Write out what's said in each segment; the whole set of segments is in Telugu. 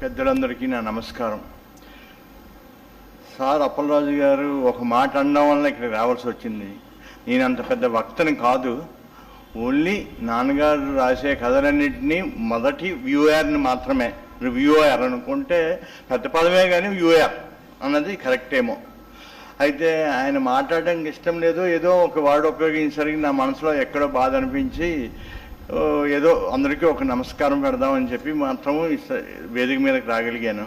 పెద్దలందరికీ నా నమస్కారం. సార్ అప్పలరాజు గారు ఒక మాట అనడం వల్ల ఇక్కడ రావాల్సి వచ్చింది. నేను అంత పెద్ద వక్తని కాదు. ఓన్లీ నాన్నగారు రాసే కథలన్నింటినీ మొదటి వ్యూయర్ని మాత్రమే. వ్యూయర్ అనుకుంటే పెద్ద పదమే, కానీ వ్యూయర్ అన్నది కరెక్టేమో. అయితే ఆయన మాట్లాడడానికి ఇష్టం లేదు, ఏదో ఒక వర్డ్ ఉపయోగించడానికి నా మనసులో ఎక్కడో బాధ అనిపించి ఏదో అందరికీ ఒక నమస్కారం పెడదామని చెప్పి మాత్రము వేదిక మీదకి రాగలిగాను.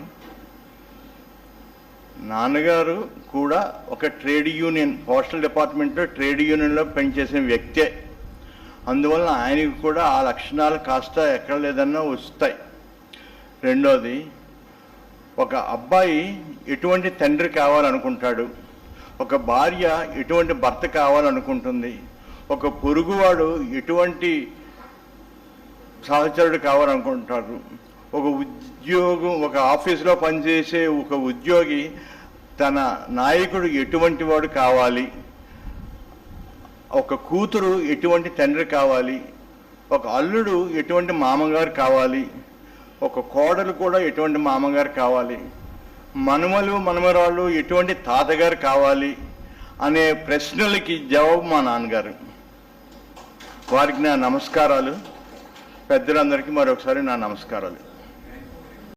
నాన్నగారు కూడా ఒక ట్రేడ్ యూనియన్, పోస్టల్ డిపార్ట్మెంట్లో ట్రేడ్ యూనియన్లో పనిచేసిన వ్యక్తే. అందువల్ల ఆయనకు కూడా ఆ లక్షణాలు కాస్త ఎక్కడ లేదన్నా వస్తాయి. రెండోది, ఒక అబ్బాయి ఎటువంటి తండ్రి కావాలనుకుంటాడు, ఒక భార్య ఎటువంటి భర్త కావాలనుకుంటుంది, ఒక పొరుగువాడు ఎటువంటి సహచరుడు కావాలనుకుంటారు, ఒక ఉద్యోగం, ఒక ఆఫీసులో పనిచేసే ఒక ఉద్యోగి తన నాయకుడు ఎటువంటి వాడు కావాలి, ఒక కూతురు ఎటువంటి తండ్రి కావాలి, ఒక అల్లుడు ఎటువంటి మామగారు కావాలి, ఒక కోడలు కూడా ఎటువంటి మామగారు కావాలి, మనుమలు మనమరాళ్ళు ఎటువంటి తాతగారు కావాలి అనే ప్రశ్నలకి జవాబు మా నాన్నగారు. వారికి నా నమస్కారాలు. పెద్దలందరికీ మరొకసారి నా నమస్కారాలు.